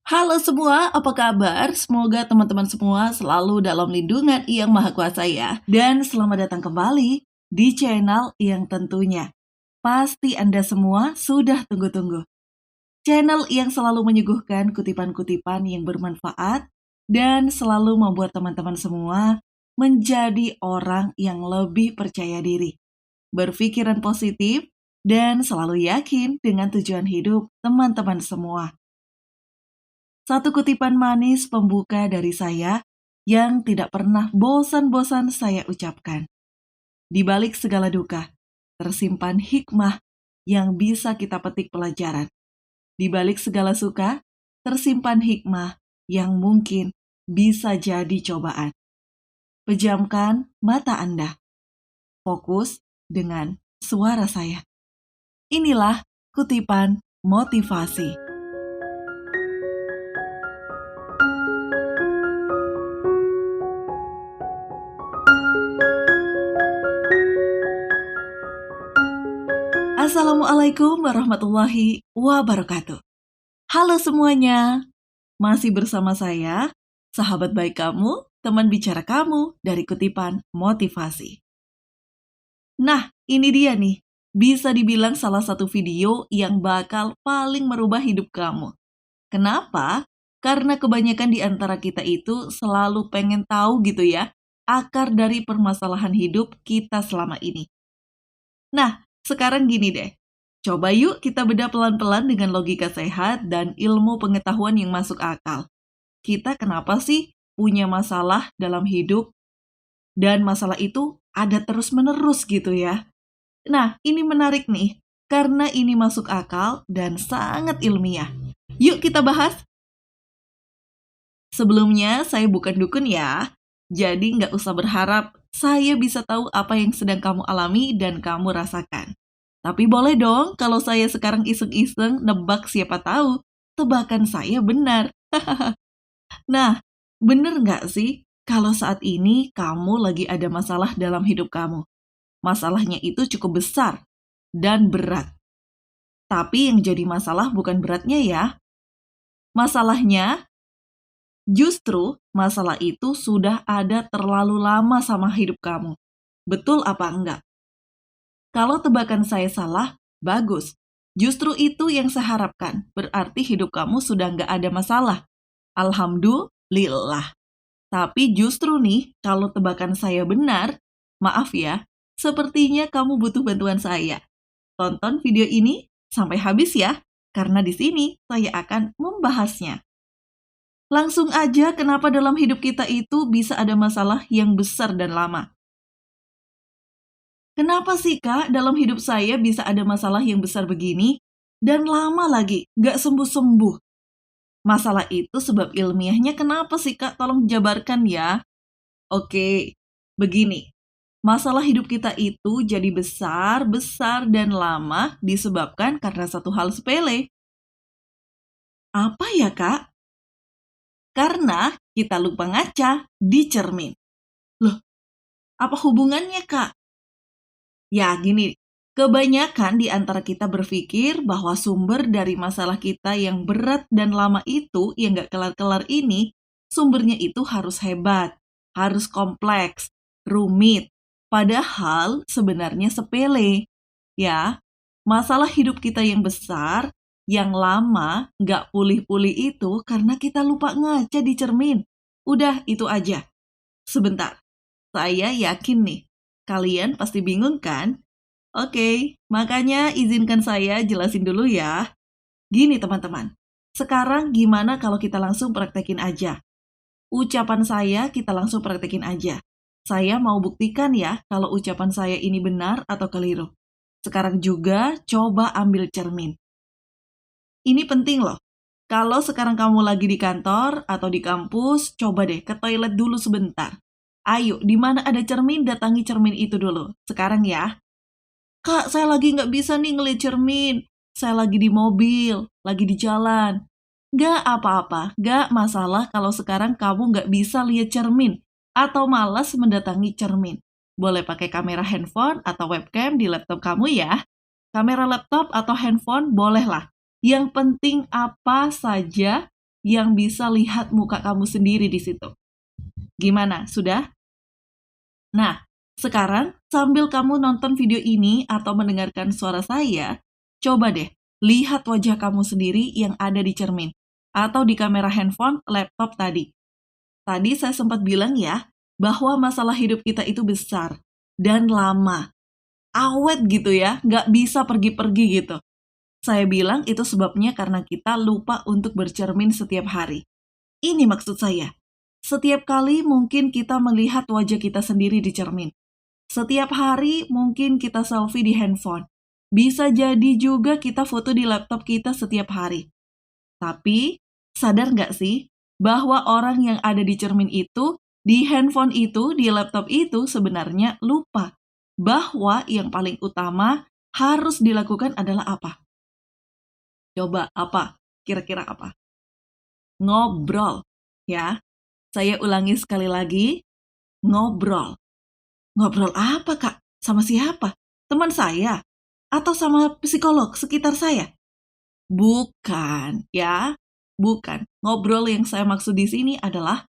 Halo semua, apa kabar? Semoga teman-teman semua selalu dalam lindungan Yang Maha Kuasa ya. Dan selamat datang kembali di channel yang tentunya pasti Anda semua sudah tunggu-tunggu. Channel yang selalu menyuguhkan kutipan-kutipan yang bermanfaat dan selalu membuat teman-teman semua menjadi orang yang lebih percaya diri, berpikiran positif, dan selalu yakin dengan tujuan hidup teman-teman semua. Satu kutipan manis pembuka dari saya yang tidak pernah bosan-bosan saya ucapkan. Di balik segala duka, tersimpan hikmah yang bisa kita petik pelajaran. Di balik segala suka, tersimpan hikmah yang mungkin bisa jadi cobaan. Pejamkan mata Anda. Fokus dengan suara saya. Inilah kutipan motivasi. Assalamualaikum warahmatullahi wabarakatuh. Halo semuanya, masih bersama saya, sahabat baik kamu, teman bicara kamu dari kutipan motivasi. Nah, ini dia nih, bisa dibilang salah satu video yang bakal paling merubah hidup kamu. Kenapa? Karena kebanyakan di antara kita itu selalu pengen tahu gitu ya, akar dari permasalahan hidup kita selama ini. Nah, sekarang gini deh. Coba yuk kita bedah pelan-pelan dengan logika sehat dan ilmu pengetahuan yang masuk akal. Kita kenapa sih punya masalah dalam hidup? Dan masalah itu ada terus-menerus gitu ya. Nah, ini menarik nih. Karena ini masuk akal dan sangat ilmiah. Yuk kita bahas. Sebelumnya, saya bukan dukun ya. Jadi nggak usah berharap saya bisa tahu apa yang sedang kamu alami dan kamu rasakan. Tapi boleh dong kalau saya sekarang iseng-iseng nebak, siapa tahu tebakan saya benar. Nah, bener nggak sih kalau saat ini kamu lagi ada masalah dalam hidup kamu? Masalahnya itu cukup besar dan berat. Tapi yang jadi masalah bukan beratnya ya. Masalahnya justru masalah itu sudah ada terlalu lama sama hidup kamu. Betul apa enggak? Kalau tebakan saya salah, bagus. Justru itu yang saya harapkan. Berarti hidup kamu sudah nggak ada masalah. Alhamdulillah. Tapi justru nih, kalau tebakan saya benar, maaf ya, sepertinya kamu butuh bantuan saya. Tonton video ini sampai habis ya, karena di sini saya akan membahasnya. Langsung aja, kenapa dalam hidup kita itu bisa ada masalah yang besar dan lama? Kenapa sih Kak, dalam hidup saya bisa ada masalah yang besar begini dan lama lagi, gak sembuh-sembuh? Masalah itu sebab ilmiahnya kenapa sih Kak? Tolong jabarkan ya. Oke, begini. Masalah hidup kita itu jadi besar, dan lama disebabkan karena satu hal sepele. Apa ya Kak? Karena kita lupa ngaca di cermin. Loh, apa hubungannya Kak? Ya gini, kebanyakan di antara kita berpikir bahwa sumber dari masalah kita yang berat dan lama itu, yang gak kelar-kelar ini, sumbernya itu harus hebat, harus kompleks, rumit. Padahal sebenarnya sepele. Ya, masalah hidup kita yang besar, yang lama, gak pulih-pulih itu karena kita lupa ngaca di cermin. Udah, itu aja. Sebentar, saya yakin nih, kalian pasti bingung kan? Oke, makanya izinkan saya jelasin dulu ya. Gini teman-teman, sekarang gimana kalau kita langsung praktekin aja? Ucapan saya kita langsung praktekin aja. Saya mau buktikan ya kalau ucapan saya ini benar atau keliru. Sekarang juga coba ambil cermin. Ini penting loh. Kalau sekarang kamu lagi di kantor atau di kampus, coba deh ke toilet dulu sebentar. Ayo, di mana ada cermin, datangi cermin itu dulu. Sekarang ya. Kak, saya lagi nggak bisa nih ngeliat cermin. Saya lagi di mobil, lagi di jalan. Nggak apa-apa, nggak masalah kalau sekarang kamu nggak bisa lihat cermin atau malas mendatangi cermin. Boleh pakai kamera handphone atau webcam di laptop kamu ya. Kamera laptop atau handphone bolehlah. Yang penting apa saja yang bisa lihat muka kamu sendiri di situ. Gimana? Sudah? Nah, sekarang sambil kamu nonton video ini atau mendengarkan suara saya, coba deh lihat wajah kamu sendiri yang ada di cermin atau di kamera handphone, laptop tadi. Tadi saya sempat bilang ya, bahwa masalah hidup kita itu besar dan lama. Awet gitu ya, nggak bisa pergi-pergi gitu. Saya bilang itu sebabnya karena kita lupa untuk bercermin setiap hari. Ini maksud saya. Setiap kali mungkin kita melihat wajah kita sendiri di cermin. Setiap hari mungkin kita selfie di handphone. Bisa jadi juga kita foto di laptop kita setiap hari. Tapi, sadar nggak sih bahwa orang yang ada di cermin itu, di handphone itu, di laptop itu sebenarnya lupa bahwa yang paling utama harus dilakukan adalah apa? Coba apa? Kira-kira apa? Ngobrol, ya. Saya ulangi sekali lagi, ngobrol. Ngobrol apa, Kak? Sama siapa? Teman saya? Atau sama psikolog sekitar saya? Bukan, ya. Bukan. Ngobrol yang saya maksud di sini adalah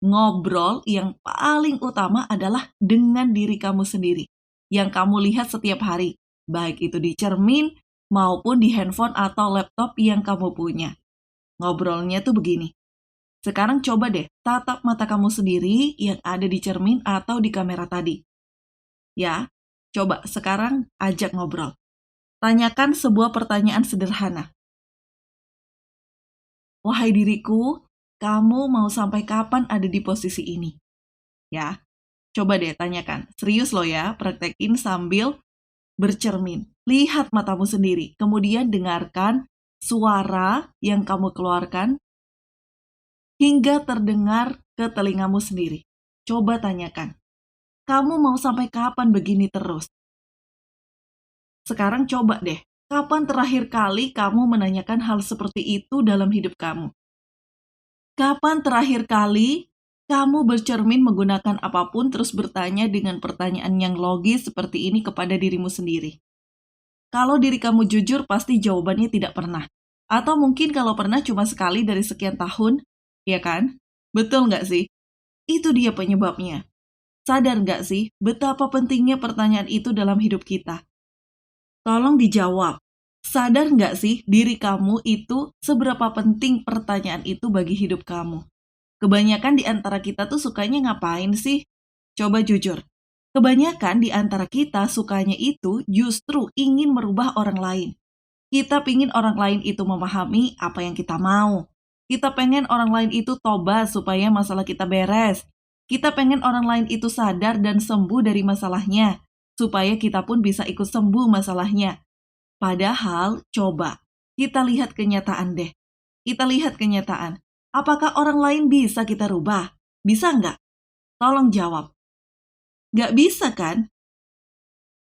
ngobrol yang paling utama adalah dengan diri kamu sendiri. Yang kamu lihat setiap hari, baik itu di cermin maupun di handphone atau laptop yang kamu punya. Ngobrolnya tuh begini. Sekarang coba deh tatap mata kamu sendiri yang ada di cermin atau di kamera tadi. Ya, coba sekarang ajak ngobrol. Tanyakan sebuah pertanyaan sederhana. Wahai diriku, kamu mau sampai kapan ada di posisi ini? Ya, coba deh tanyakan. Serius loh ya, praktekin sambil bercermin. Lihat matamu sendiri, kemudian dengarkan suara yang kamu keluarkan hingga terdengar ke telingamu sendiri. Coba tanyakan, kamu mau sampai kapan begini terus? Sekarang coba deh, kapan terakhir kali kamu menanyakan hal seperti itu dalam hidup kamu? Kapan terakhir kali kamu bercermin menggunakan apapun terus bertanya dengan pertanyaan yang logis seperti ini kepada dirimu sendiri? Kalau diri kamu jujur, pasti jawabannya tidak pernah. Atau mungkin kalau pernah cuma sekali dari sekian tahun, ya kan? Betul nggak sih? Itu dia penyebabnya. Sadar nggak sih betapa pentingnya pertanyaan itu dalam hidup kita? Tolong dijawab. Sadar nggak sih diri kamu itu seberapa penting pertanyaan itu bagi hidup kamu? Kebanyakan di antara kita tuh sukanya ngapain sih? Coba jujur. Kebanyakan di antara kita sukanya itu justru ingin merubah orang lain. Kita pingin orang lain itu memahami apa yang kita mau. Kita pengen orang lain itu tobat supaya masalah kita beres. Kita pengen orang lain itu sadar dan sembuh dari masalahnya, supaya kita pun bisa ikut sembuh masalahnya. Padahal, coba, kita lihat kenyataan deh. Kita lihat kenyataan. Apakah orang lain bisa kita rubah? Bisa nggak? Tolong jawab. Nggak bisa kan?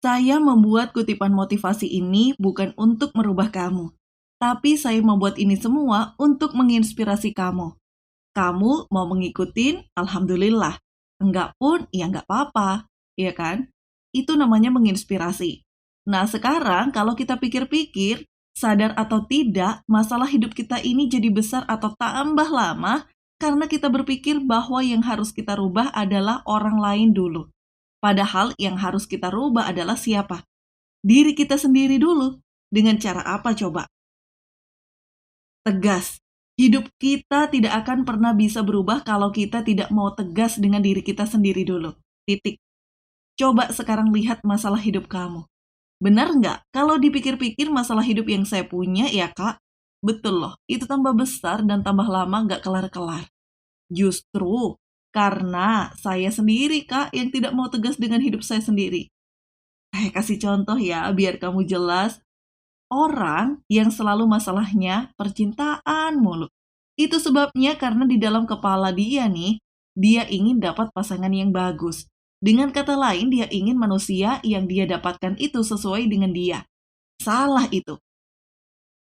Saya membuat kutipan motivasi ini bukan untuk merubah kamu, tapi saya membuat ini semua untuk menginspirasi kamu. Kamu mau ngikutin, alhamdulillah. Enggak pun, ya nggak apa-apa, ya kan? Itu namanya menginspirasi. Nah, sekarang kalau kita pikir-pikir, sadar atau tidak, masalah hidup kita ini jadi besar atau tambah lama karena kita berpikir bahwa yang harus kita rubah adalah orang lain dulu. Padahal yang harus kita rubah adalah siapa? Diri kita sendiri dulu. Dengan cara apa coba? Tegas. Hidup kita tidak akan pernah bisa berubah kalau kita tidak mau tegas dengan diri kita sendiri dulu. Titik. Coba sekarang lihat masalah hidup kamu. Benar nggak? Kalau dipikir-pikir masalah hidup yang saya punya, ya Kak, betul loh. Itu tambah besar dan tambah lama nggak kelar-kelar. Justru karena saya sendiri, Kak, yang tidak mau tegas dengan hidup saya sendiri. Kasih contoh ya, biar kamu jelas. Orang yang selalu masalahnya percintaan mulu. Itu sebabnya karena di dalam kepala dia nih, dia ingin dapat pasangan yang bagus. Dengan kata lain, dia ingin manusia yang dia dapatkan itu sesuai dengan dia. Salah itu.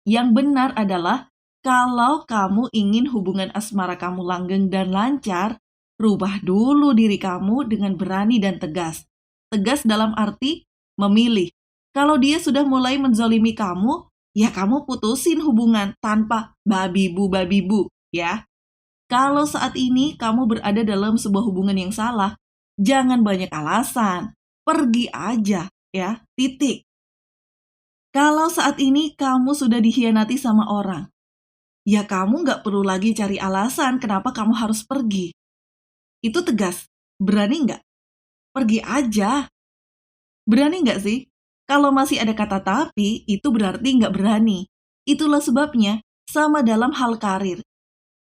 Yang benar adalah, kalau kamu ingin hubungan asmara kamu langgeng dan lancar, rubah dulu diri kamu dengan berani dan tegas. Tegas dalam arti memilih. Kalau dia sudah mulai menzolimi kamu, ya kamu putusin hubungan tanpa babi bu, ya. Kalau saat ini kamu berada dalam sebuah hubungan yang salah, jangan banyak alasan. Pergi aja, ya, titik. Kalau saat ini kamu sudah dikhianati sama orang, ya kamu nggak perlu lagi cari alasan kenapa kamu harus pergi. Itu tegas. Berani nggak? Pergi aja. Berani nggak sih? Kalau masih ada kata tapi, itu berarti nggak berani. Itulah sebabnya, sama dalam hal karir.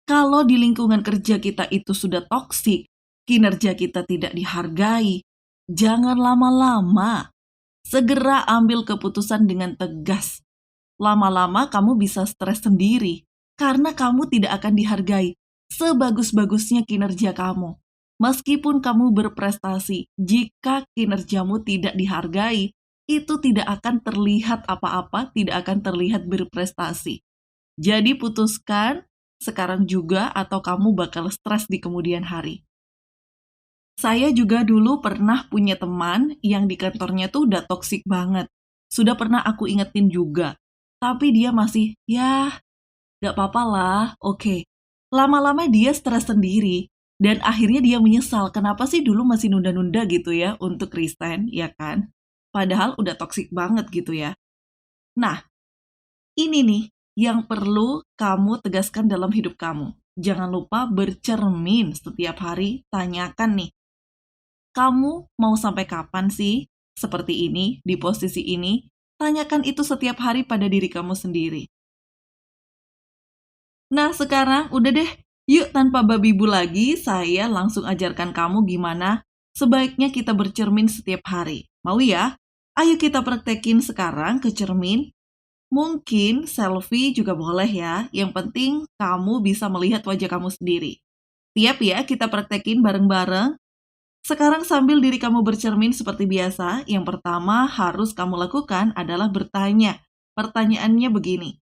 Kalau di lingkungan kerja kita itu sudah toksik, kinerja kita tidak dihargai, jangan lama-lama. Segera ambil keputusan dengan tegas. Lama-lama kamu bisa stres sendiri, karena kamu tidak akan dihargai sebagus-bagusnya kinerja kamu. Meskipun kamu berprestasi, jika kinerjamu tidak dihargai, itu tidak akan terlihat apa-apa, tidak akan terlihat berprestasi. Jadi putuskan sekarang juga atau kamu bakal stres di kemudian hari. Saya juga dulu pernah punya teman yang di kantornya tuh udah toksik banget. Sudah pernah aku ingetin juga. Tapi dia masih, ya gak apa-apa lah, oke. Lama-lama dia stres sendiri. Dan akhirnya dia menyesal, kenapa sih dulu masih nunda-nunda gitu ya untuk resign, ya kan? Padahal udah toksik banget gitu ya. Nah, ini nih yang perlu kamu tegaskan dalam hidup kamu. Jangan lupa bercermin setiap hari, tanyakan nih, kamu mau sampai kapan sih seperti ini, di posisi ini? Tanyakan itu setiap hari pada diri kamu sendiri. Nah, sekarang udah deh, yuk tanpa babi bu lagi, saya langsung ajarkan kamu gimana sebaiknya kita bercermin setiap hari. Mau ya? Ayo kita praktekin sekarang ke cermin. Mungkin selfie juga boleh ya, yang penting kamu bisa melihat wajah kamu sendiri. Siap ya, kita praktekin bareng-bareng. Sekarang sambil diri kamu bercermin seperti biasa, yang pertama harus kamu lakukan adalah bertanya. Pertanyaannya begini,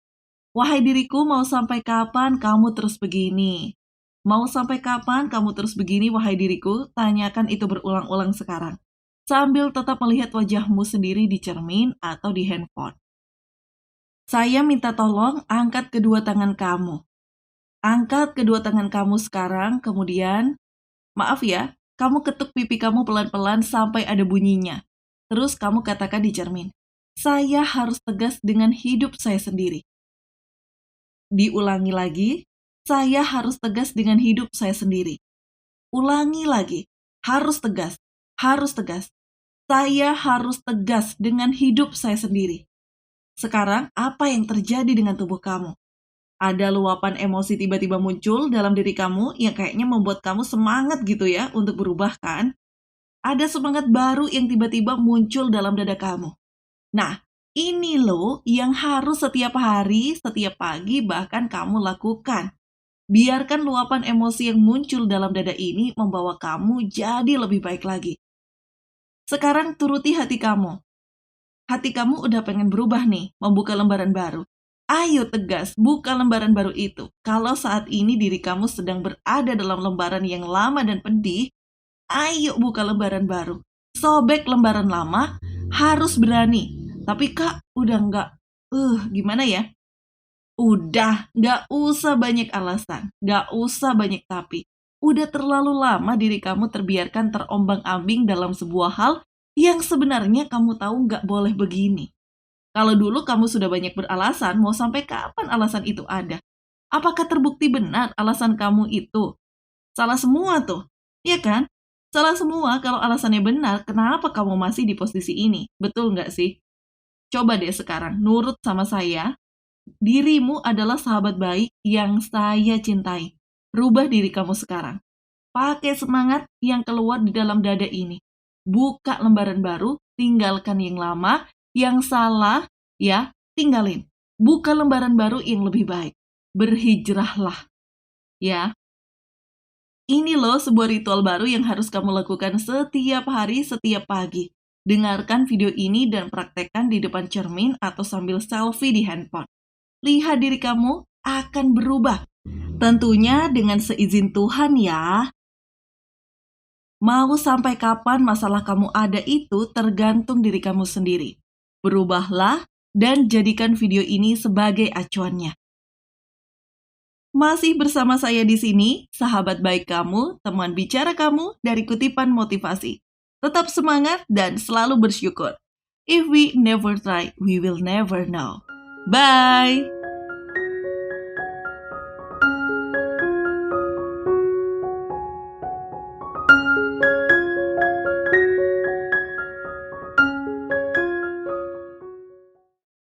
wahai diriku, mau sampai kapan kamu terus begini? Mau sampai kapan kamu terus begini, wahai diriku? Tanyakan itu berulang-ulang sekarang. Sambil tetap melihat wajahmu sendiri di cermin atau di handphone. Saya minta tolong angkat kedua tangan kamu. Angkat kedua tangan kamu sekarang, kemudian, maaf ya, kamu ketuk pipi kamu pelan-pelan sampai ada bunyinya. Terus kamu katakan di cermin, saya harus tegas dengan hidup saya sendiri. Diulangi lagi, saya harus tegas dengan hidup saya sendiri. Ulangi lagi, harus tegas, harus tegas. Saya harus tegas dengan hidup saya sendiri. Sekarang, apa yang terjadi dengan tubuh kamu? Ada luapan emosi tiba-tiba muncul dalam diri kamu yang kayaknya membuat kamu semangat gitu ya untuk berubah kan? Ada semangat baru yang tiba-tiba muncul dalam dada kamu. Nah, ini loh yang harus setiap hari, setiap pagi bahkan kamu lakukan. Biarkan luapan emosi yang muncul dalam dada ini membawa kamu jadi lebih baik lagi. Sekarang turuti hati kamu. Hati kamu udah pengen berubah nih, membuka lembaran baru. Ayo tegas, buka lembaran baru itu. Kalau saat ini diri kamu sedang berada dalam lembaran yang lama dan pedih, ayo buka lembaran baru. Sobek lembaran lama, harus berani. Tapi kak, udah nggak, gimana ya? Udah, nggak usah banyak alasan, nggak usah banyak tapi. Udah terlalu lama diri kamu terbiarkan terombang-ambing dalam sebuah hal yang sebenarnya kamu tahu nggak boleh begini. Kalau dulu kamu sudah banyak beralasan, mau sampai kapan alasan itu ada? Apakah terbukti benar alasan kamu itu? Salah semua tuh, iya kan? Salah semua kalau alasannya benar, kenapa kamu masih di posisi ini? Betul nggak sih? Coba deh sekarang, nurut sama saya. Dirimu adalah sahabat baik yang saya cintai. Rubah diri kamu sekarang. Pakai semangat yang keluar di dalam dada ini. Buka lembaran baru, tinggalkan yang lama, yang salah, ya, tinggalin. Buka lembaran baru yang lebih baik. Berhijrahlah, ya. Ini loh sebuah ritual baru yang harus kamu lakukan setiap hari, setiap pagi. Dengarkan video ini dan praktekkan di depan cermin atau sambil selfie di handphone. Lihat diri kamu akan berubah. Tentunya dengan seizin Tuhan ya. Mau sampai kapan masalah kamu ada itu tergantung diri kamu sendiri. Berubahlah dan jadikan video ini sebagai acuannya. Masih bersama saya di sini, sahabat baik kamu, teman bicara kamu dari Kutipan Motivasi. Tetap semangat dan selalu bersyukur. If we never try, we will never know. Bye!